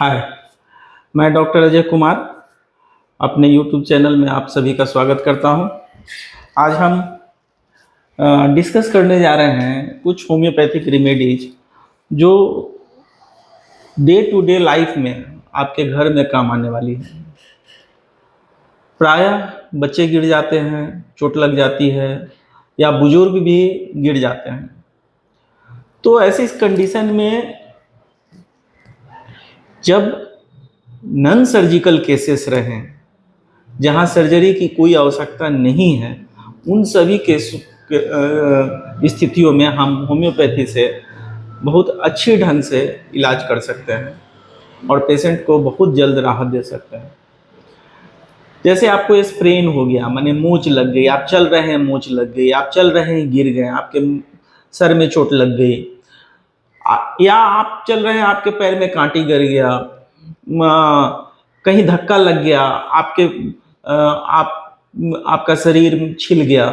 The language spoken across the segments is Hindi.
हाय, मैं डॉक्टर अजय कुमार अपने यूट्यूब चैनल में आप सभी का स्वागत करता हूं। आज हम डिस्कस करने जा रहे हैं कुछ होम्योपैथिक रेमेडीज जो डे टू डे लाइफ में आपके घर में काम आने वाली है। प्रायः बच्चे गिर जाते हैं, चोट लग जाती है या बुजुर्ग भी गिर जाते हैं। तो ऐसी इस कंडीशन में जब नॉन सर्जिकल केसेस रहें, जहाँ सर्जरी की कोई आवश्यकता नहीं है, उन सभी स्थितियों में हम होम्योपैथी से बहुत अच्छी ढंग से इलाज कर सकते हैं और पेशेंट को बहुत जल्द राहत दे सकते हैं। जैसे आपको स्प्रेन हो गया, माने मोच लग गई, आप चल रहे हैं मोच लग गई, आप चल रहे हैं गिर गए, आपके सर में चोट लग गई, या आप चल रहे हैं आपके पैर में कांटी गिर गया, कहीं धक्का लग गया, आपका शरीर छिल गया,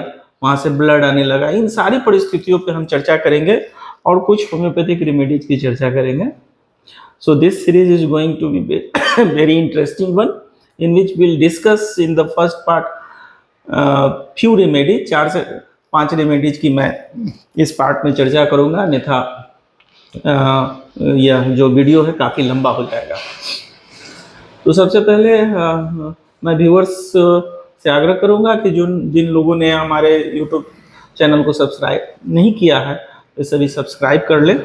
वहाँ से ब्लड आने लगा। इन सारी परिस्थितियों पे हम चर्चा करेंगे और कुछ होम्योपैथिक रेमेडीज की चर्चा करेंगे। So this series is going to be very interesting one, in which we'll discuss in the first part few remedies, 4 से 5 रेमेडीज की मैं इस पार्ट में चर्चा करूंगा, अन्यथा यह जो वीडियो है काफ़ी लंबा हो जाएगा। तो सबसे पहले मैं व्यूअर्स से आग्रह करूंगा कि जिन लोगों ने हमारे यूट्यूब चैनल को सब्सक्राइब नहीं किया है तो सभी सब्सक्राइब कर लें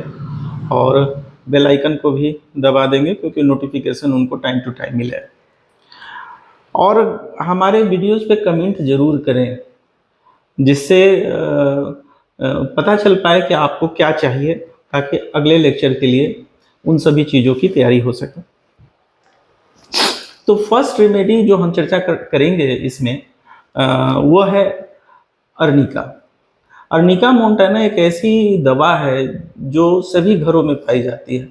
और बेल आइकन को भी दबा देंगे, क्योंकि नोटिफिकेशन उनको टाइम टू टाइम मिले। और हमारे वीडियोस पे कमेंट ज़रूर करें, जिससे पता चल पाए कि आपको क्या चाहिए, ताकि अगले लेक्चर के लिए उन सभी चीज़ों की तैयारी हो सके। तो फर्स्ट रेमेडी जो हम चर्चा करेंगे इसमें वो है अर्निका। अर्निका मोंटाना एक ऐसी दवा है जो सभी घरों में पाई जाती है,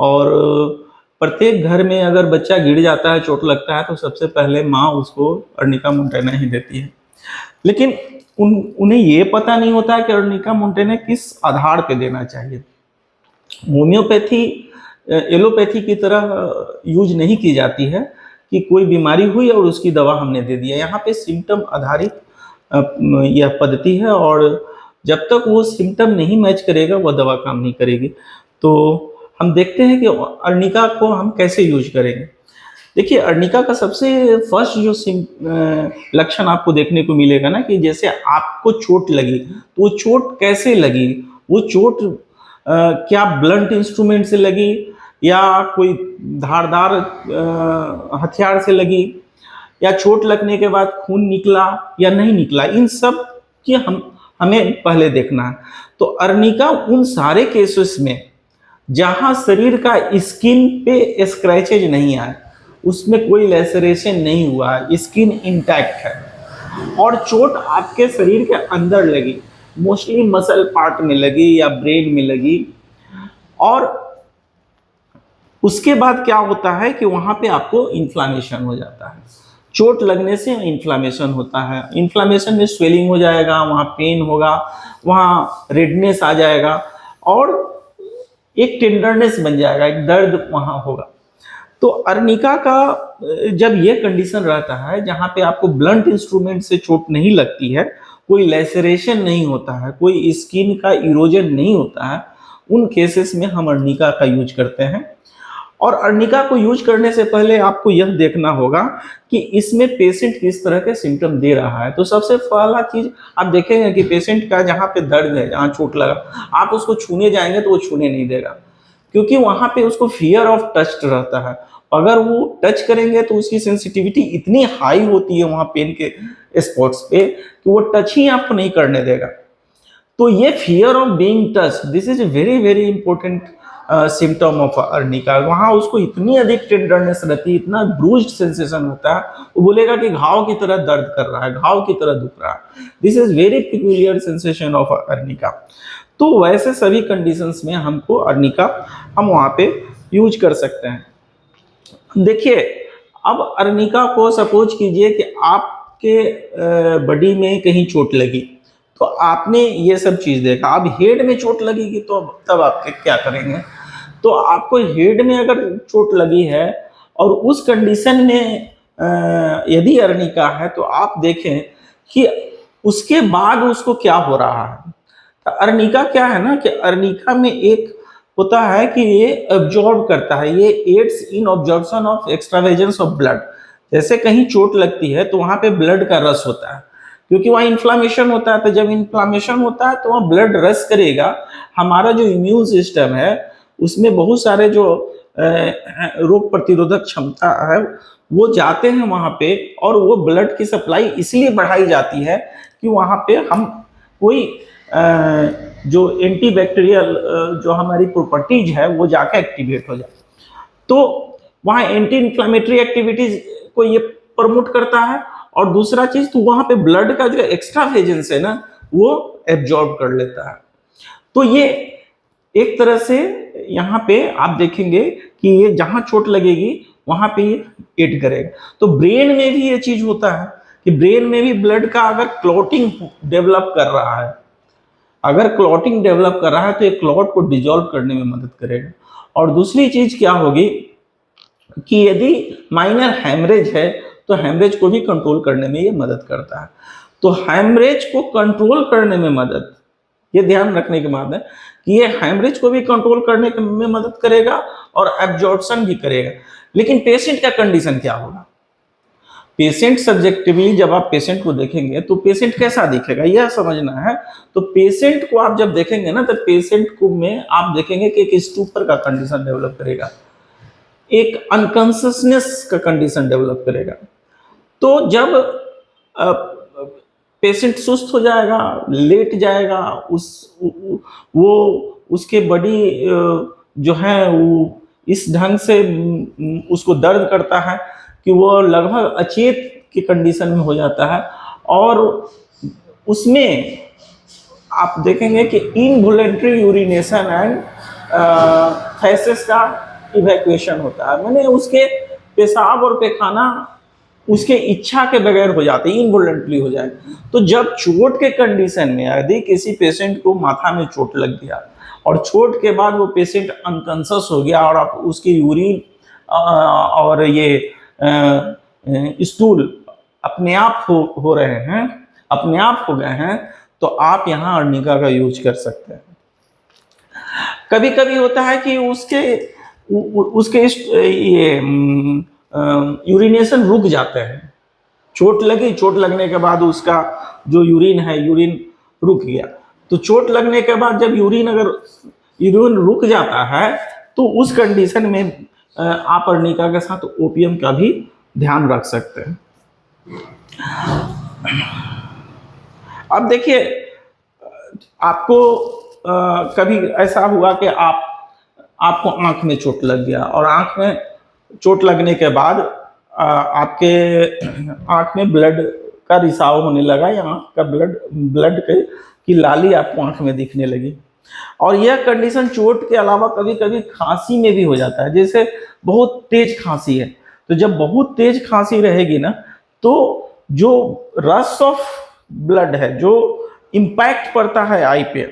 और प्रत्येक घर में अगर बच्चा गिर जाता है, चोट लगता है, तो सबसे पहले माँ उसको अर्निका मोंटाना ही देती है। लेकिन उन्हें ये पता नहीं होता है कि अर्निका मोंटाना किस आधार पे देना चाहिए। होम्योपैथी एलोपैथी की तरह यूज नहीं की जाती है कि कोई बीमारी हुई और उसकी दवा हमने दे दिया। यहाँ पे सिम्टम आधारित यह पद्धति है, और जब तक वो सिम्टम नहीं मैच करेगा वह दवा काम नहीं करेगी। तो हम देखते हैं कि अर्निका को हम कैसे यूज करेंगे। देखिए, अर्निका का सबसे फर्स्ट जो लक्षण आपको देखने को मिलेगा ना, कि जैसे आपको चोट लगी तो वो चोट कैसे लगी, वो चोट क्या ब्लंट इंस्ट्रूमेंट से लगी या कोई धारदार हथियार से लगी, या चोट लगने के बाद खून निकला या नहीं निकला, इन सब की हमें पहले देखना है। तो अर्निका उन सारे केसेस में जहां शरीर का स्किन पे स्क्रैचेज नहीं आए, उसमें कोई लेसरेशन नहीं हुआ है, स्किन इंटैक्ट है, और चोट आपके शरीर के अंदर लगी, मोस्टली मसल पार्ट में लगी या ब्रेन में लगी, और उसके बाद क्या होता है कि वहां पे आपको इन्फ्लामेशन हो जाता है। चोट लगने से इन्फ्लामेशन होता है, इन्फ्लामेशन में स्वेलिंग हो जाएगा, वहाँ पेन होगा, वहाँ रेडनेस आ जाएगा, और एक टेंडरनेस बन जाएगा, एक दर्द वहाँ होगा। तो अर्निका का जब ये कंडीशन रहता है जहाँ पे आपको ब्लंट इंस्ट्रूमेंट से चोट नहीं लगती है, कोई लेसरेशन नहीं होता है, कोई स्किन का इरोजन नहीं होता है, उन केसेस में हम अर्निका का यूज करते हैं। और अर्निका को यूज करने से पहले आपको यह देखना होगा कि इसमें पेशेंट किस तरह के सिम्टम दे रहा है। तो सबसे पहला चीज आप देखेंगे कि पेशेंट का जहाँ पे दर्द है, जहाँ चोट लगा, आप उसको छूने जाएंगे तो वो छूने नहीं देगा, क्योंकि वहाँ पे उसको फियर ऑफ टच रहता है। अगर वो टच करेंगे तो उसकी सेंसिटिविटी इतनी हाई होती है वहाँ पेन के स्पॉट्स पे कि वो टच ही आपको नहीं करने देगा। तो ये fear of being touch, this is very very important symptom of arnica. वहाँ उसको इतनी अधिक टेंडरनेस रहती है, इतना ब्रूज्ड सेंसेशन होता है, वो बोलेगा कि घाव की तरह दर्द कर रहा है, घाव की तरह दुख रहा है। This is very peculiar sensation of arnica. तो वैसे सभी कंडीशंस में हमको अर्निका हम वहाँ पे यूज कर सकते हैं। देखिए, अब अर्निका को सपोज कीजिए कि आपके बॉडी में कहीं चोट लगी, तो आपने ये सब चीज़ देखा। अब हेड में चोट लगेगी तो तब आप क्या करेंगे? तो आपको हेड में अगर चोट लगी है और उस कंडीशन में यदि अर्निका है, तो आप देखें कि उसके बाद उसको क्या हो रहा है। तो अर्निका क्या है ना कि अर्निका में एक होता है कि ये एब्जॉर्ब करता है, ये aids in absorption of extravasation of blood. जैसे कहीं चोट लगती है तो वहां पे ब्लड का रस होता है, क्योंकि वहाँ इन्फ्लामेशन होता है। तो जब इन्फ्लामेशन होता है तो वहाँ ब्लड रस करेगा। हमारा जो इम्यून सिस्टम है उसमें बहुत सारे जो रोग प्रतिरोधक क्षमता है वो जाते हैं वहाँ पे, और वो ब्लड की सप्लाई इसलिए बढ़ाई जाती है कि वहाँ पे हम कोई जो एंटीबैक्टीरियल जो हमारी प्रॉपर्टीज है वो जाके एक्टिवेट हो जाए। तो वहाँ एंटी इन्फ्लामेटरी एक्टिविटीज को ये प्रमोट करता है, और दूसरा चीज तो वहाँ पे ब्लड का जो एक्स्ट्रा वेजेंस है ना वो एब्जॉर्ब कर लेता है। तो ये एक तरह से यहाँ पे आप देखेंगे कि ये जहाँ चोट लगेगी वहाँ पे ये एड करेगा। तो ब्रेन में भी ये चीज होता है कि ब्रेन में भी ब्लड का अगर क्लॉटिंग डेवलप कर रहा है, अगर क्लॉटिंग डेवलप कर रहा है तो ये क्लॉट को डिजोल्व करने में मदद करेगा। और दूसरी चीज क्या होगी कि यदि माइनर हैमरेज है तो हैमरेज को भी कंट्रोल करने में ये मदद करता है। तो हैमरेज को कंट्रोल करने में मदद, ये ध्यान रखने की बात है कि ये हैमरेज को भी कंट्रोल करने में मदद करेगा और एब्जॉर्प्शन भी करेगा। लेकिन पेशेंट का कंडीशन क्या होगा? पेशेंट सब्जेक्टिवली जब आप पेशेंट को देखेंगे तो पेशेंट कैसा दिखेगा यह समझना है। तो पेशेंट को आप जब देखेंगे ना तो पेशेंट को में आप देखेंगे कि एक स्टूपर का कंडीशन डेवलप करेगा, एक अनकॉन्शियसनेस का कंडीशन डेवलप करेगा। तो जब पेशेंट सुस्त हो जाएगा, लेट जाएगा, वो उसके बॉडी जो है वो इस ढंग से उसको दर्द करता है कि वो लगभग अचेत की कंडीशन में हो जाता है। और उसमें आप देखेंगे कि इनवॉलंटरी यूरिनेशन एंड फैसेस का इवैक्यूएशन होता है, मैंने उसके पेशाब और पैखाना उसके इच्छा के बगैर हो जाते, इनवॉलंटरी हो जाए। तो जब चोट के कंडीशन में यदि किसी पेशेंट को माथा में चोट लग गया और चोट के बाद वो पेशेंट अनकॉन्शियस हो गया और आप उसकी यूरिन और ये स्टूल अपने आप हो रहे हैं, अपने आप हो गए हैं, तो आप यहाँ अर्निका का यूज कर सकते हैं। कभी कभी होता है कि उसके ये यूरिनेशन रुक जाते हैं, चोट लगी, चोट लगने के बाद उसका जो यूरिन है यूरिन रुक गया। तो चोट लगने के बाद जब अगर यूरिन रुक जाता है तो उस कंडीशन में आप अर्निका के साथ ओपियम का भी ध्यान रख सकते हैं। अब देखिए, आपको कभी ऐसा हुआ कि आपको आंख में चोट लग गया और आंख में चोट लगने के बाद आपके आंख में ब्लड का रिसाव होने लगा, या आंख का ब्लड की लाली आपको आंख में दिखने लगी। और यह कंडीशन चोट के अलावा कभी कभी खांसी में भी हो जाता है। जैसे बहुत तेज खांसी है, तो जब बहुत तेज खांसी रहेगी ना तो जो रश ऑफ ब्लड है, जो इम्पैक्ट पड़ता है आई पे,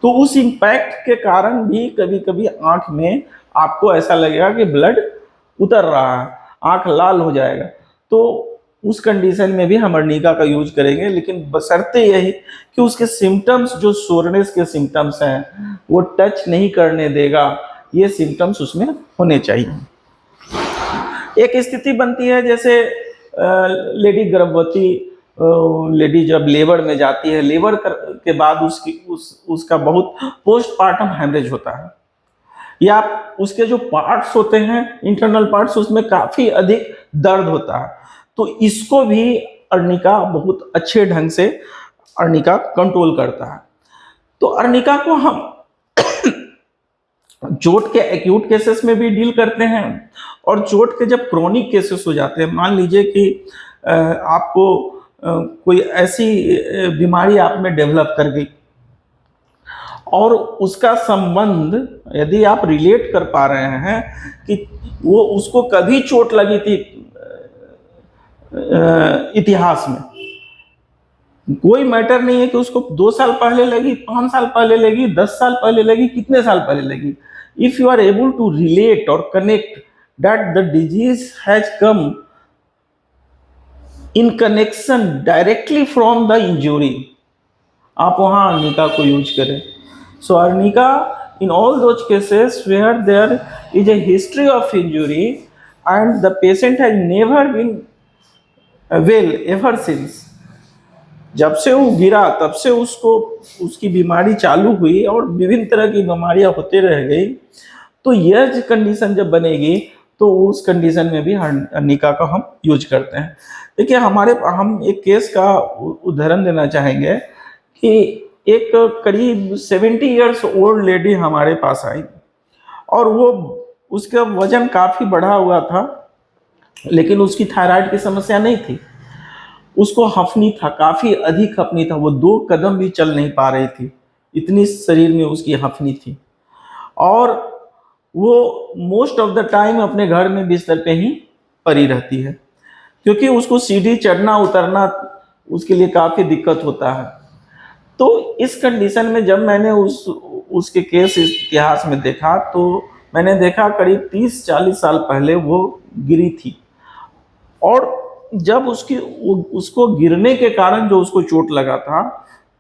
तो उस इम्पैक्ट के कारण भी कभी कभी आंख में आपको ऐसा लगेगा कि ब्लड उतर रहा है, आंख लाल हो जाएगा। तो उस कंडीशन में भी हम अर्निका का यूज करेंगे, लेकिन बशर्ते यही कि उसके सिम्टम्स, जो सोरनेस के सिम्टम्स हैं, वो टच नहीं करने देगा। ये सिम्टम्स उसमें होने चाहिए। एक स्थिति बनती है जैसे लेडी गर्भवती लेडी जब लेबर में जाती है, लेबर के बाद उसका बहुत पोस्टपार्टम हैमरेज होता है, या उसके जो पार्ट्स होते हैं, इंटरनल पार्ट्स, उसमें काफी अधिक दर्द होता है। तो इसको भी अर्निका बहुत अच्छे ढंग से अर्निका कंट्रोल करता है। तो अर्निका को हम चोट के एक्यूट केसेस में भी डील करते हैं, और चोट के जब क्रोनिक केसेस हो जाते हैं, मान लीजिए कि आपको कोई ऐसी बीमारी आप में डेवलप कर गई और उसका संबंध यदि आप रिलेट कर पा रहे हैं कि वो उसको कभी चोट लगी थी इतिहास में, कोई मैटर नहीं है कि उसको 2 साल पहले लगी, 5 साल पहले लगी, 10 साल पहले लगी, कितने साल पहले लगी। If you are able to relate और connect that the disease has come in connection directly from the injury, आप वहां अर्निका को यूज करें। So arnica in all those cases where there is a history of injury and the patient has never been well ever since, जब से वो गिरा तब से उसको उसकी बीमारी चालू हुई और विभिन्न तरह की बीमारियां होते रह गई। तो यह कंडीशन जब बनेगी तो उस कंडीशन में भी अर्निका का हम यूज करते हैं। देखिए हम एक केस का उदाहरण देना चाहेंगे कि एक करीब 70 इयर्स ओल्ड लेडी हमारे पास आई और वो उसका वजन काफ़ी बढ़ा हुआ था, लेकिन उसकी थायराइड की समस्या नहीं थी। उसको हफनी था, काफ़ी अधिक हफनी था, वो 2 कदम भी चल नहीं पा रही थी, इतनी शरीर में उसकी हफनी थी। और वो मोस्ट ऑफ द टाइम अपने घर में बिस्तर पे ही पड़ी रहती है, क्योंकि उसको सीढ़ी चढ़ना उतरना उसके लिए काफ़ी दिक्कत होता है। तो इस कंडीशन में जब मैंने उसके केस इतिहास में देखा तो मैंने देखा करीब 30-40 साल पहले वो गिरी थी, और जब उसको गिरने के कारण जो उसको चोट लगा था,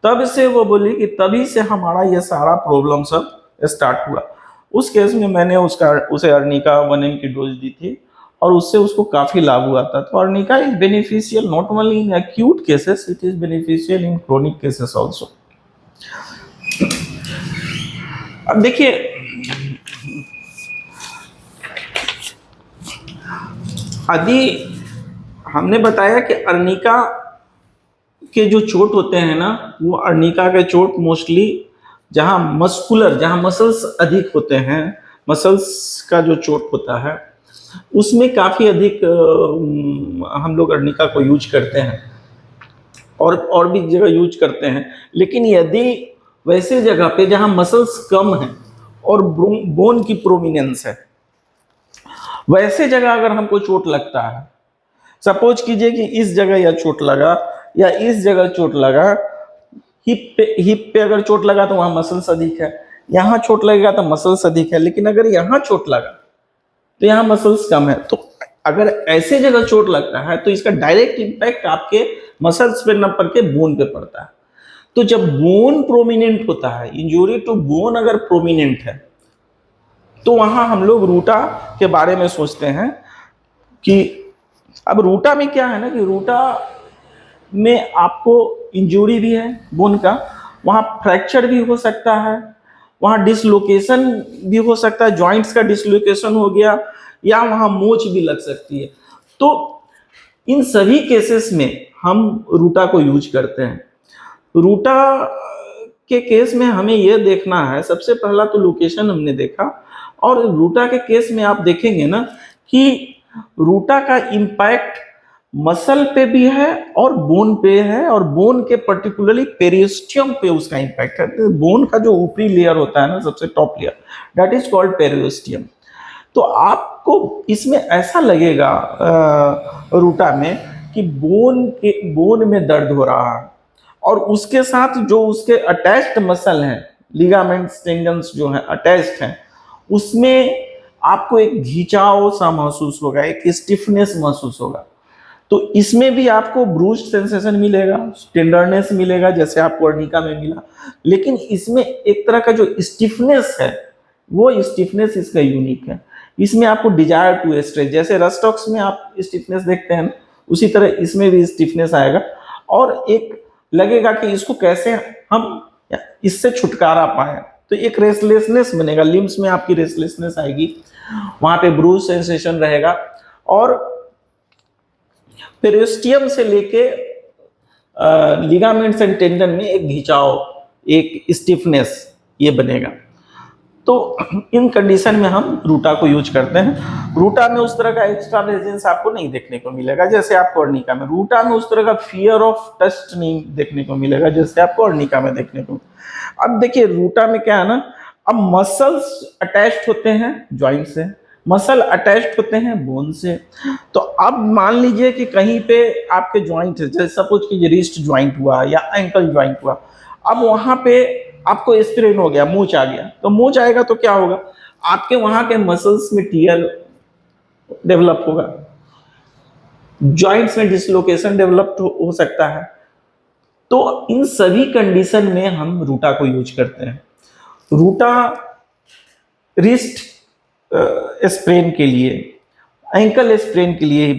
तब से वो बोली कि तभी से हमारा ये सारा प्रॉब्लम सब स्टार्ट हुआ। उस केस में मैंने उसे अर्निका 1 mg की डोज दी थी और उससे उसको काफ़ी लाभ हुआ था। तो arnica is beneficial not only in acute cases, it is beneficial in chronic cases also. अब देखिए, यदि हमने बताया कि अर्निका के जो चोट होते हैं ना, वो अर्निका के चोट मोस्टली जहाँ मसल्स अधिक होते हैं, मसल्स का जो चोट होता है उसमें काफ़ी अधिक हम लोग अर्निका को यूज करते हैं और भी जगह यूज करते हैं। लेकिन यदि वैसे जगह पे जहाँ मसल्स कम हैं और बोन की प्रोमिनेंस है, वैसे जगह अगर हमको चोट लगता है, सपोज कीजिए कि इस जगह या चोट लगा या इस जगह चोट लगा, हिप पे अगर चोट लगा तो वहां मसल्स अधिक है, यहाँ चोट लगेगा तो मसल्स अधिक है, लेकिन अगर यहाँ चोट लगा तो यहाँ मसल्स कम है। तो अगर ऐसे जगह चोट लगता है तो इसका डायरेक्ट इम्पैक्ट आपके मसल्स पे न पड़ के बोन पे पड़ता है। तो जब बोन प्रोमिनेंट होता है, इंजरी टू बोन अगर प्रोमिनेंट है, तो वहां हम लोग रूटा के बारे में सोचते हैं कि अब रूटा में क्या है ना कि रूटा में आपको इंजरी भी है बोन का, वहाँ फ्रैक्चर भी हो सकता है, वहाँ डिसलोकेशन भी हो सकता है, जॉइंट्स का डिसलोकेशन हो गया, या वहाँ मोच भी लग सकती है। तो इन सभी केसेस में हम रूटा को यूज करते हैं। रूटा के केस में हमें यह देखना है, सबसे पहला तो लोकेशन हमने देखा, और रूटा के केस में आप देखेंगे ना कि रूटा का इम्पैक्ट मसल पे भी है और बोन पे है, और बोन के पर्टिकुलरली पेरियोस्टियम पे उसका इम्पैक्ट है। तो बोन का जो ऊपरी लेयर होता है ना, सबसे top layer, that is called periosteum. तो आपको इसमें ऐसा लगेगा रूटा में कि बोन में दर्द हो रहा है, और उसके साथ जो उसके अटैच्ड मसल हैं, लिगामेंट्स टेंडन्स जो हैं अटैच्ड हैं, उसमें आपको एक घिंचाव सा महसूस होगा, एक स्टिफनेस महसूस होगा। तो इसमें भी आपको ब्रूस्ड सेंसेशन मिलेगा, टेंडरनेस मिलेगा, जैसे आपको अर्निका में मिला। लेकिन इसमें एक तरह का जो स्टिफनेस है, वो स्टिफनेस इसका यूनिक है। इसमें आपको डिजायर टू स्ट्रेच, जैसे रस्टॉक्स में आप स्टिफनेस देखते हैं, उसी तरह इसमें भी स्टिफनेस आएगा, और एक लगेगा कि इसको कैसे हम इससे छुटकारा पाए। तो एक रेस्टलेसनेस बनेगा, लिम्स में आपकी रेस्टलेसनेस आएगी, वहां पे ब्रूज सेंसेशन रहेगा, और पेरियोस्टियम से लेके लिगामेंट्स एंड टेंडन में एक घिंचाव, एक स्टिफनेस ये बनेगा। तो इन कंडीशन में हम रूटा को यूज करते हैं। रूटा में उस तरह का एक्स्ट्रा रेजिस्टेंस आपको नहीं देखने को मिलेगा जैसे आपको अर्निका में। रूटा में उस तरह का फियर ऑफ टच नहीं देखने को मिलेगा जैसे आपको अर्निका में देखने को। अब देखिए रूटा में क्या है ना, अब मसल्स अटैच्ड होते हैं जॉइंट से, मसल अटैच्ड होते हैं बोन से। तो अब मान लीजिए कि कहीं पे आपके ज्वाइंट है, जैसे सपोज कि रिस्ट ज्वाइंट हुआ या एंकल ज्वाइंट हुआ, अब वहां पे आपको स्ट्रेन हो गया, मूच आ गया, तो मूच आएगा तो क्या होगा, आपके वहां के मसल्स में टियर डेवलप होगा, जॉइंट्स में डिसलोकेशन डेवलप हो सकता है। तो इन सभी कंडीशन में हम रूटा को यूज करते हैं। रूटा रिस्ट स्प्रेन के लिए, एंकल स्प्रेन के लिए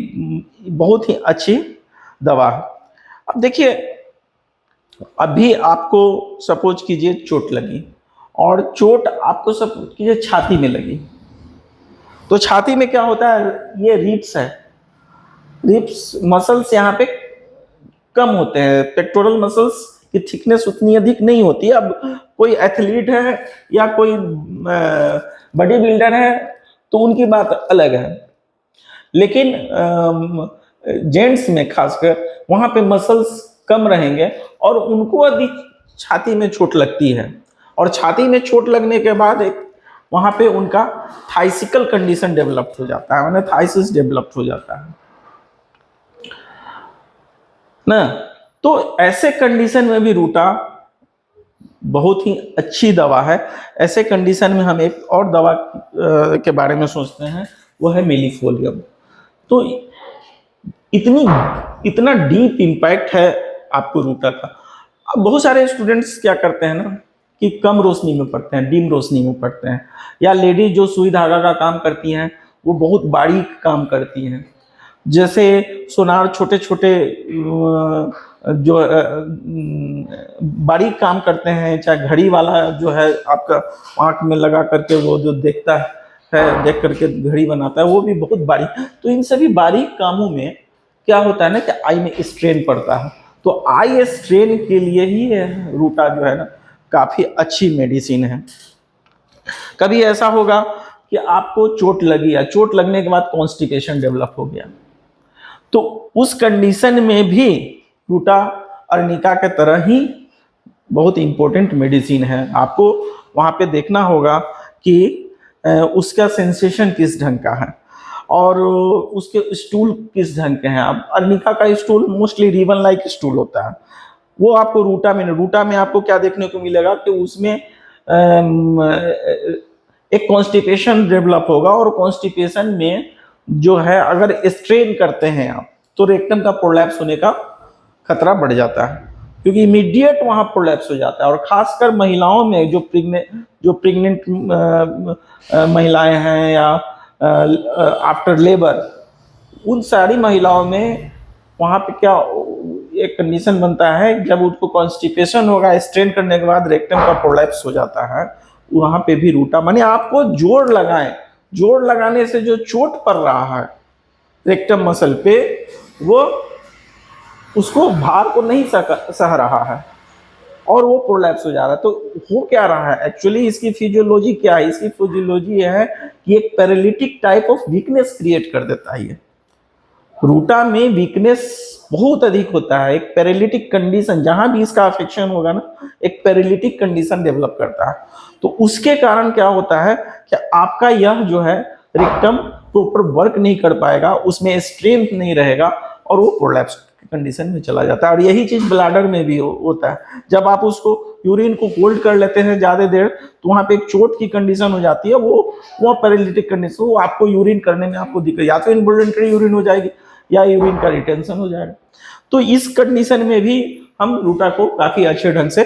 बहुत ही अच्छी दवा है। अब देखिए, अभी आपको सपोज कीजिए चोट लगी, और चोट आपको सपोज कीजिए छाती में लगी, तो छाती में क्या होता है, ये रिब्स है, रिब्स मसल्स यहाँ पे कम होते हैं, पेक्टोरल मसल्स की थिकनेस उतनी अधिक नहीं होती है। अब कोई एथलीट है या कोई बॉडी बिल्डर है तो उनकी बात अलग है, लेकिन जेंट्स में खासकर वहां पे मसल्स कम रहेंगे और उनको अधिक छाती में चोट लगती है, और छाती में चोट लगने के बाद एक वहां पे उनका थाइसिकल कंडीशन डेवलप हो जाता है, माने थाइसिस डेवलप हो जाता है ना। तो ऐसे कंडीशन में भी रूटा बहुत ही अच्छी दवा है। ऐसे कंडीशन में हम एक और दवा के बारे में सोचते हैं, वो है मेलिफोलियम। तो इतनी इतना डीप इम्पैक्ट है आपको रूटा का। अब बहुत सारे स्टूडेंट्स क्या करते हैं ना कि कम रोशनी में पढ़ते हैं, डिम रोशनी में पढ़ते हैं, या लेडीज जो सुई धागा का काम करती हैं वो बहुत बारीक काम करती हैं, जैसे सोनार, छोटे छोटे जो बारीक काम करते हैं, चाहे घड़ी वाला जो है आपका आंख में लगा करके वो जो देखता है, देख करके घड़ी बनाता है, वो भी बहुत बारीक। तो इन सभी बारीक कामों में क्या होता है ना कि आई में स्ट्रेन पड़ता है। तो आई स्ट्रेन के लिए ही रूटा जो है ना काफी अच्छी मेडिसिन है। कभी ऐसा होगा कि आपको चोट लगी या चोट लगने के बाद कॉन्स्टिपेशन डेवलप हो गया, तो उस कंडीशन में भी रूटा अर्निका के तरह ही बहुत इंपॉर्टेंट मेडिसिन है। आपको वहां पे देखना होगा कि उसका सेंसेशन किस ढंग का है और उसके स्टूल किस ढंग के हैं। अब अर्निका का stool mostly ribbon like stool होता है, वो आपको रूटा में आपको क्या देखने को मिलेगा कि उसमें एक कॉन्स्टिपेशन डेवलप होगा, और कॉन्स्टिपेशन में जो है अगर स्ट्रेन करते हैं आप तो रेक्टम का प्रोलैप्स होने का खतरा बढ़ जाता है, क्योंकि इमीडिएट वहां प्रोलैप्स हो जाता है। और खासकर महिलाओं में जो प्रेग्नेंट महिलाएं हैं या आफ्टर लेबर, उन सारी महिलाओं में वहां पे क्या एक कंडीशन बनता है, जब उनको कॉन्स्टिपेशन होगा, स्ट्रेन करने के बाद रेक्टम का प्रोलैप्स हो जाता है, वहां पे भी रूटा, माने आपको जोर लगाएं, जोर लगाने से जो चोट पड़ रहा है रेक्टम मसल पे, वो उसको भार को नहीं सह रहा है और वो प्रोलैप्स हो जा रहा है। तो हो क्या रहा है एक्चुअली, इसकी फिजियोलॉजी क्या है, इसकी फिजियोलॉजी है कि एक paralytic type of weakness create कर देता है। ये रूटा में वीकनेस बहुत अधिक होता है, एक पैरालिटिक कंडीशन, जहां भी इसका अफेक्शन होगा ना, एक पैरालिटिक कंडीशन डेवलप करता है। तो उसके कारण क्या होता है कि आपका यह जो है रेक्टम प्रॉपर वर्क नहीं कर पाएगा, उसमें स्ट्रेंथ नहीं रहेगा और वो प्रोलैप्स कंडीशन में चला जाता है। और यही चीज ब्लैडर में भी होता है, जब आप उसको यूरिन को होल्ड कर लेते हैं ज्यादा देर, तो वहां पे एक चोट की कंडीशन हो जाती है, वो पैरालिटिक कंडीशन, वो आपको यूरिन करने में आपको दिक्कत, या तो इनवॉलंटरी यूरिन हो जाएगी या यूरिन का रिटेंशन हो जाएगा। तो इस कंडीशन में भी हम रूटा को काफी अच्छे ढंग से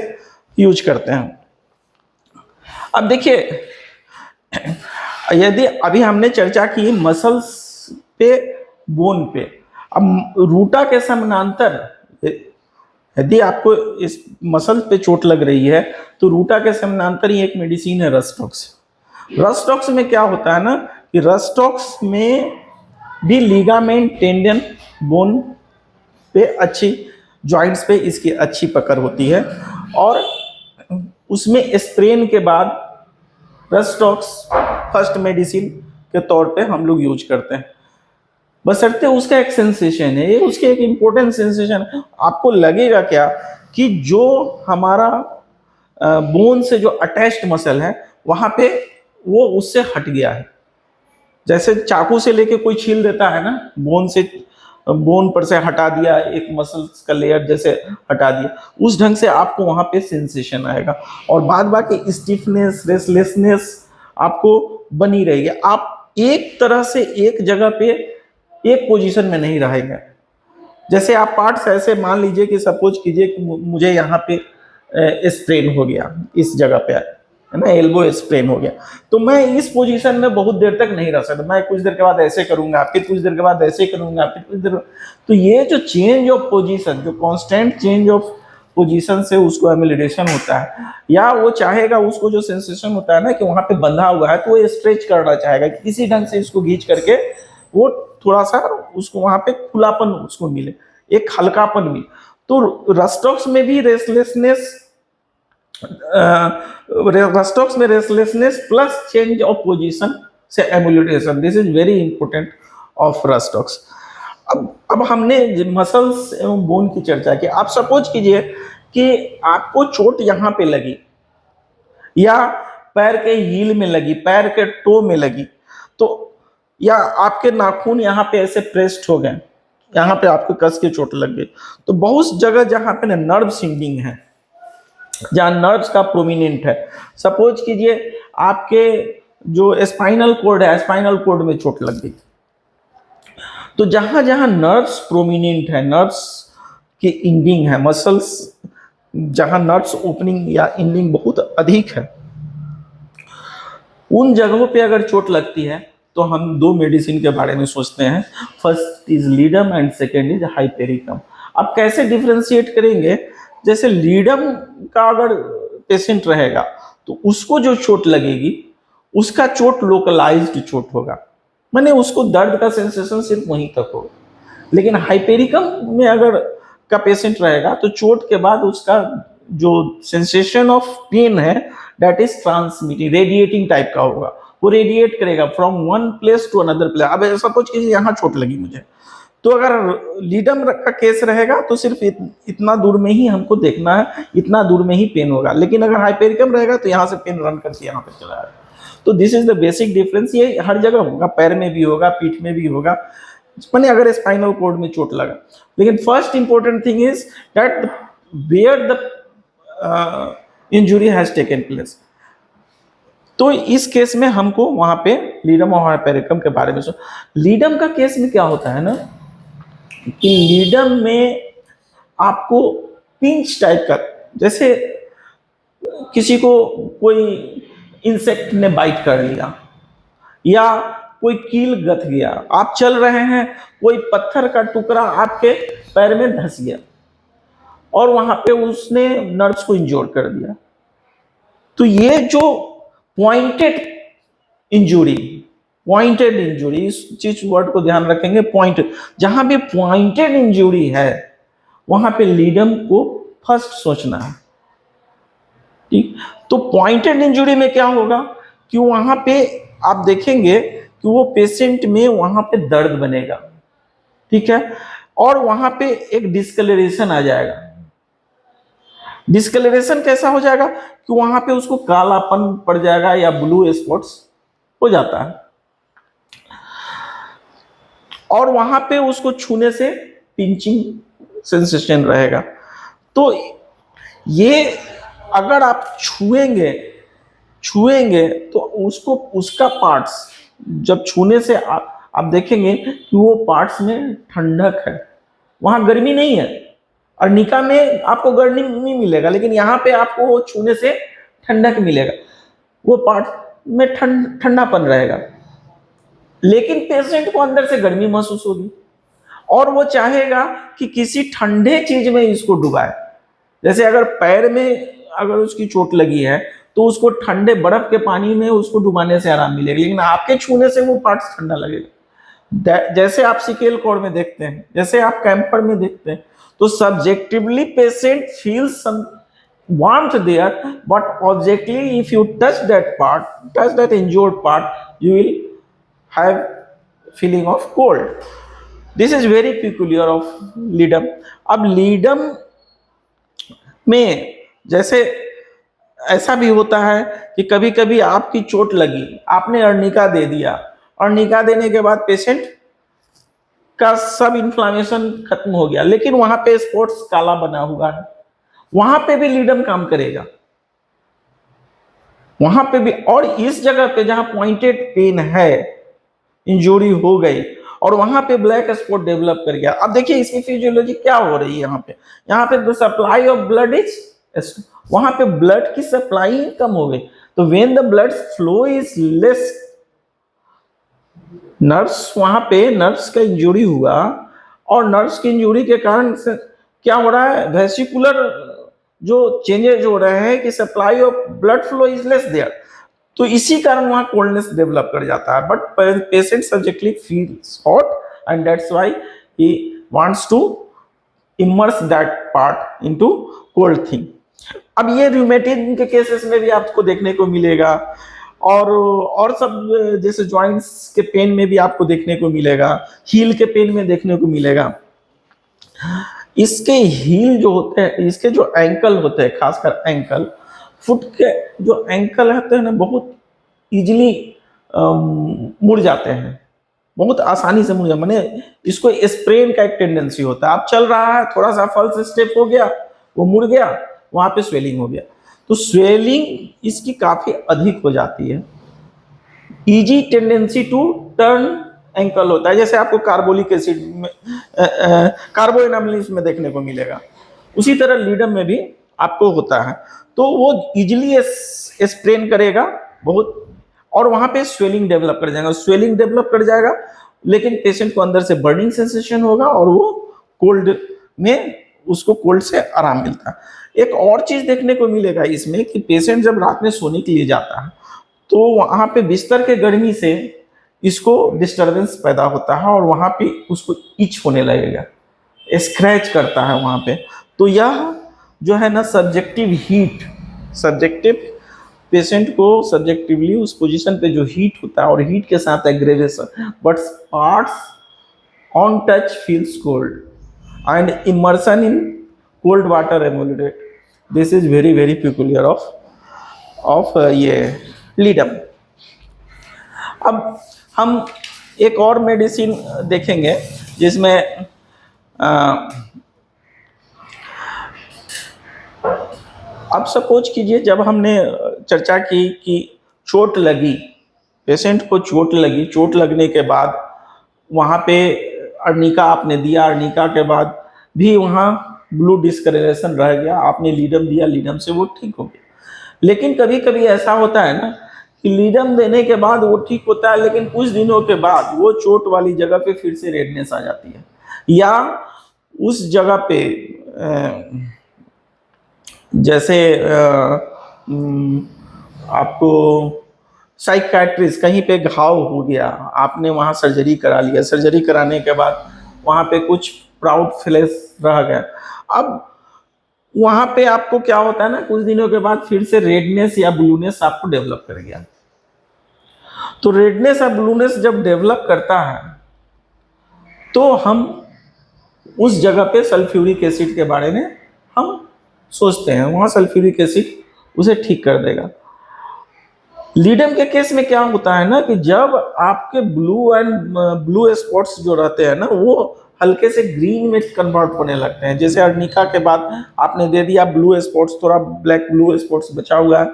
यूज करते हैं। अब देखिए, यदि अभी हमने चर्चा की मसल्स पे, बोन पे, अब रूटा के समानांतर यदि आपको इस मसल पे चोट लग रही है तो रूटा के समानांतर ही एक मेडिसिन है रस्टॉक्स। रस्टॉक्स में क्या होता है ना कि रस्टॉक्स में भी लिगामेंट, टेंडन, बोन पे अच्छी, जॉइंट्स पे इसकी अच्छी पकड़ होती है, और उसमें स्प्रेन के बाद रस्टॉक्स फर्स्ट मेडिसिन के तौर पे हम लोग यूज करते हैं। बशर्ते उसका एक सेंसेशन है, ये उसके एक इंपॉर्टेंट सेंसेशन है। आपको लगेगा क्या कि जो हमारा बोन से जो अटैच्ड मसल है वहां पे वो उससे हट गया है, जैसे चाकू से लेके कोई छील देता है ना, बोन से, बोन पर से हटा दिया, एक मसल्स का लेयर जैसे हटा दिया, उस ढंग से आपको वहां पे सेंसेशन आएगा। और बाद बाकी स्टिफनेस, रेस्टलेसनेस आपको बनी रहेगी। आप एक तरह से एक जगह पे एक पोजीशन में नहीं रहेंगे। जैसे आप पार्ट्स ऐसे मान लीजिए कि सपोज कीजिए कि मुझे यहाँ पे स्ट्रेन हो गया, इस जगह पे है ना, एल्बो स्ट्रेन हो गया, तो मैं इस पोजीशन में बहुत देर तक नहीं रह सकता। मैं कुछ देर के बाद ऐसे करूंगा, फिर कुछ देर के बाद ऐसे करूंगा, फिर कुछ देर। तो ये जो चेंज ऑफ पोजीशन, जो कांस्टेंट चेंज ऑफ पोजीशन से उसको एमिलिटेशन होता है, या वो चाहेगा, उसको जो सेंसेशन होता है ना कि वहां पे बंधा हुआ है, तो वो स्ट्रेच करना चाहेगा कि किसी ढंग से इसको खींच करके वो थोड़ा सा उसको वहां पे खुलापन उसको मिले, एक हल्कापन मिले। तो रस्टॉक्स में भी रेस्टलेसनेस, रस्टॉक्स में restlessness plus change of position से amelioration, this is very important of rhus tox. अब हमने मसल्स एवं बोन की चर्चा की। आप सपोज कीजिए कि आपको चोट यहाँ पे लगी, या पैर के हील में लगी, पैर के टो में लगी, तो या आपके नाखून यहाँ पे ऐसे प्रेस्ड हो गए, यहाँ पे आपको कस के चोट लग गई। तो बहुत जगह जहाँ पे नर्व सिंडिंग है, जहाँ नर्व्स का प्रोमिनेंट है, सपोज कीजिए आपके जो स्पाइनल कोड है, स्पाइनल कोड में चोट लग गई, तो जहां जहां नर्व्स प्रोमिनेंट है, नर्व्स की इंडिंग है, मसल्स जहां नर्व्स ओपनिंग या इंडिंग बहुत अधिक है, उन जगहों पे अगर चोट लगती है तो हम दो मेडिसिन के बारे में सोचते हैं। First is ledum and second is hypericum. अब कैसे डिफ्रेंशिएट करेंगे? जैसे लीडम का अगर पेशेंट रहेगा तो उसको जो चोट लगेगी उसका चोट लोकलाइज्ड चोट होगा, माने उसको दर्द का सेंसेशन सिर्फ वहीं तक होगा। लेकिन हाइपेरिकम में अगर का पेशेंट रहेगा तो चोट के बाद उसका जो सेंसेशन ऑफ पेन है that is transmitting, radiating type का होगा, वो रेडिएट करेगा from one place to another place. अब सपोज कीजिए यहाँ चोट लगी मुझे, तो अगर लीडम का केस रहेगा तो सिर्फ इतना दूर में ही हमको देखना है, इतना दूर में ही पेन होगा। लेकिन अगर हाइपेरिकम रहेगा तो यहाँ से पेन रन करके यहाँ पे चला जाएगा। तो this is the basic difference. ये हर जगह होगा, पैर में भी होगा, पीठ में भी होगा, मैंने अगर स्पाइनल कोड में चोट लगा। लेकिन first important thing is that where the injury has taken place. तो इस केस में हमको वहां पे लीडम और हाइपेरिकम के बारे में लीडम का केस में क्या होता है ना कि लीडम में आपको पिंच टाइप का, जैसे किसी को कोई इंसेक्ट ने बाइट कर लिया या कोई कील गथ गया, आप चल रहे हैं, कोई पत्थर का टुकड़ा आपके पैर में धंस गया और वहां पे उसने नर्व्स को इंजोर कर दिया। तो ये जो पॉइंटेड इंजुरी, पॉइंटेड इंजुरी, इस चीज वर्ड को ध्यान रखेंगे, पॉइंटेड, जहां भी पॉइंटेड इंजुरी है वहां पे लीडम को फर्स्ट सोचना है। ठीक, तो पॉइंटेड इंजुरी में क्या होगा कि वहां पे आप देखेंगे कि वो पेशेंट में वहां पे दर्द बनेगा, ठीक है, और वहां पे एक डिस्कलरेशन आ जाएगा। डिस्कलरेशन कैसा हो जाएगा कि वहां पे उसको कालापन पड़ जाएगा या ब्लू स्पॉट्स हो जाता है, और वहां पे उसको छूने से पिंचिंग सेंसेशन रहेगा। तो ये अगर आप छुएंगे तो उसको, उसका पार्ट्स जब छूने से आप देखेंगे कि वो पार्ट्स में ठंडक है, वहां गर्मी नहीं है। अर्निका में आपको गर्मी नहीं मिलेगा, लेकिन यहाँ पे आपको वो छूने से ठंडक मिलेगा, वो पार्ट में ठंडापन रहेगा। लेकिन पेशेंट को अंदर से गर्मी महसूस होगी और वो चाहेगा कि किसी ठंडे चीज में इसको डुबाए। जैसे अगर पैर में अगर उसकी चोट लगी है तो उसको ठंडे बर्फ के पानी में उसको डुबाने से आराम मिलेगा, लेकिन आपके छूने से वो पार्ट्स ठंडा लगेगा। जैसे आप सिकेल कोड में देखते हैं, जैसे आप कैंपर में देखते हैं, तो subjectively patient feels some warmth there, but objectively if you touch that part, touch that injured part, you will have feeling of cold. This is very peculiar of ledum. अब लीडम में जैसे ऐसा भी होता है कि कभी कभी आपकी चोट लगी, आपने अर्निका दे दिया, अर्निका देने के बाद पेशेंट का सब इन्फ्लामेशन खत्म हो गया, लेकिन वहां पे स्पॉट्स काला बना हुआ है, वहां पे भी लीडम काम करेगा, वहां पे भी। और इस जगह पे जहां पॉइंटेड पेन है, इंजरी हो गई और वहां पे ब्लैक स्पॉट डेवलप कर गया। अब देखिए इसकी फिजियोलॉजी क्या हो रही है यहाँ पे the supply of blood is, वहां पे ब्लड की सप्लाई कम हो गई। तो when the blood flow is less, nerves, वहां पे नर्व्स का इंजरी हुआ और नर्व्स की इंजरी के कारण क्या हो रहा है, वेसिकुलर जो चेंजेस हो रहे हैं कि supply of blood flow is less there, तो इसी कारण वहां कोल्डनेस डेवलप कर जाता है। But patient subjectively feels hot and that's why he wants to immerse that part into cold thing. अब ये रूमेटिज्म के केसेस में भी आपको देखने को मिलेगा, और सब जैसे जॉइंट्स के पेन में भी आपको देखने को मिलेगा, हील के पेन में देखने को मिलेगा। इसके हील जो होते हैं, इसके जो एंकल होते हैं, खासकर एंकल, फुट के जो एंकल होते हैं ना, बहुत इजीली मुड़ जाते हैं, बहुत आसानी से मुड़ जाते, माने इसको स्प्रेन का एक टेंडेंसी होता है। आप चल रहा है, थोड़ा सा फॉल्स स्टेप हो गया, वो मुड़ गया, वहां पे स्वेलिंग हो गया। तो स्वेलिंग इसकी काफी अधिक हो जाती है, easy tendency to turn ankle होता है, जैसे आपको कार्बोलिक एसिड में कार्बोएनामलिस में देखने को मिलेगा, उसी तरह लीडम में भी आपको होता है। तो वो इजिली स्प्रेन करेगा बहुत, और वहां पे स्वेलिंग डेवलप कर जाएगा, स्वेलिंग डेवलप कर जाएगा, लेकिन पेशेंट को अंदर से बर्निंग सेंसेशन होगा और वो कोल्ड में, उसको कोल्ड से आराम मिलता है। एक और चीज देखने को मिलेगा इसमें कि पेशेंट जब रात में सोने के लिए जाता है तो वहां पे बिस्तर के गर्मी से इसको डिस्टरबेंस पैदा होता है और वहां पे उसको इच होने लगेगा, स्क्रैच करता है वहां पे। तो यह जो है ना सब्जेक्टिव हीट, सब्जेक्टिव पेशेंट को सब्जेक्टिवली उस पोजीशन पे जो हीट होता है और हीट के साथ aggravation, but parts on touch feels cold and immersion in cold water ameliorate, this is very very peculiar of ये लीडम। अब हम एक और मेडिसिन देखेंगे जिसमें अब सपोज कीजिए जब हमने चर्चा की कि चोट लगी, पेशेंट को चोट लगी, चोट लगने के बाद वहाँ पे अर्निका आपने दिया, अर्निका के बाद भी वहाँ ब्लू डिस्कलरेशन रह गया, आपने लीडम दिया, लीडम से वो ठीक हो गया। लेकिन कभी कभी ऐसा होता है ना कि लीडम देने के बाद वो ठीक होता है, लेकिन कुछ दिनों के बाद वो चोट वाली जगह पे फिर से रेडनेस आ जाती है, या उस जगह पे जैसे आपको साइकाट्रिस्ट, कहीं पे घाव हो गया, आपने वहाँ सर्जरी करा लिया, सर्जरी कराने के बाद वहाँ पे कुछ प्राउड फ्लैश रह गया, अब वहाँ पे आपको क्या होता है ना, कुछ दिनों के बाद फिर से रेडनेस या ब्लूनेस आपको डेवलप कर गया। तो रेडनेस या ब्लूनेस जब डेवलप करता है तो हम उस जगह पे सल्फ्यूरिक एसिड के बारे में हम सोचते हैं, वहाँ सल्फ्यूरिक एसिड उसे ठीक कर देगा। लीडम के केस में क्या होता है ना कि जब आपके ब्लू स्पॉट्स जो रहते हैं ना वो हल्के से ग्रीन में कन्वर्ट होने लगते हैं, जैसे अर्निका के बाद आपने दे दिया ब्लू स्पॉट्स, थोड़ा ब्लैक ब्लू स्पॉट्स बचा हुआ है,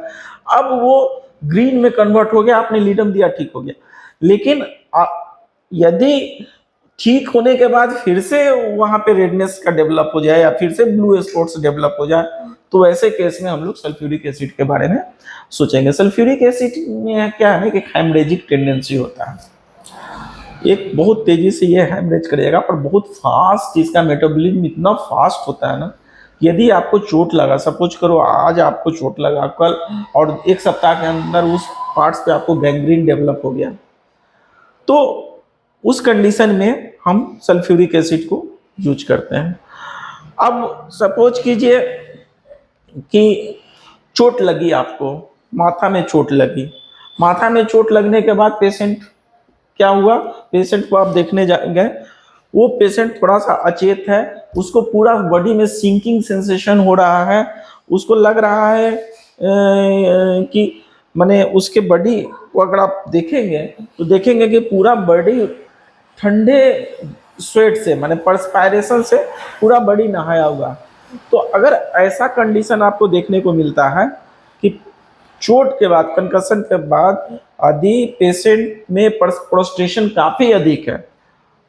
अब वो ग्रीन में कन्वर्ट हो गया, आपने लीडम दिया, ठीक हो गया। लेकिन यदि ठीक होने के बाद फिर से वहां पे रेडनेस का डेवलप हो जाए या फिर से ब्लू स्पॉट्स डेवलप हो जाए, तो ऐसे केस में हम लोग सल्फ्यूरिक एसिड के बारे में सोचेंगे। सल्फ्यूरिक एसिड में क्या है कि हेमरेजिक टेंडेंसी होता है, एक बहुत तेजी से ये हेमरेज करेगा, पर बहुत फास्ट, इसका मेटाबॉलिज्म इतना फास्ट होता है ना, यदि आपको चोट लगा, सपोज करो आज आपको चोट लगा, कल और एक सप्ताह के अंदर उस पार्ट्स पे आपको गैंग्रीन डेवलप हो गया, तो उस कंडीशन में हम सल्फ्यूरिक एसिड को यूज करते हैं। अब सपोज कीजिए कि चोट लगी आपको, माथा में चोट लगी, माथा में चोट लगने के बाद पेशेंट क्या हुआ, पेशेंट को आप देखने गए, वो पेशेंट थोड़ा सा अचेत है, उसको पूरा बॉडी में सिंकिंग सेंसेशन हो रहा है, उसको लग रहा है कि माने उसके बॉडी को अगर आप देखेंगे तो देखेंगे कि पूरा बॉडी ठंडे स्वेट से माने परस्पायरेशन से पूरा बॉडी नहाया हुआ। तो अगर ऐसा कंडीशन आपको देखने को मिलता है कि चोट के बाद, कंकशन के बाद यदि पेशेंट में प्रोस्ट्रेशन काफ़ी अधिक है,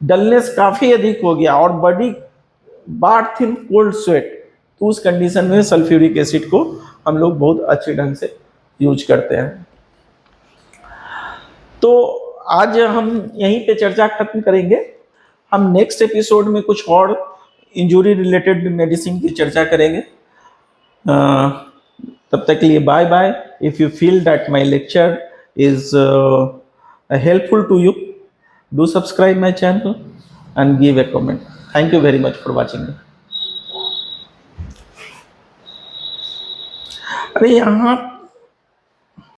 डलनेस काफ़ी अधिक हो गया और body bath in cold sweat, तो उस कंडीशन में सल्फ्यूरिक एसिड को हम लोग बहुत अच्छे ढंग से यूज करते हैं। तो आज हम यहीं पे चर्चा खत्म करेंगे। हम नेक्स्ट एपिसोड में कुछ और इंजरी रिलेटेड मेडिसिन की चर्चा करेंगे। तब तक के लिए bye bye. If you feel that my lecture is helpful to you, do subscribe my channel and give a comment. Thank you very much for watching me. अरे यहाँ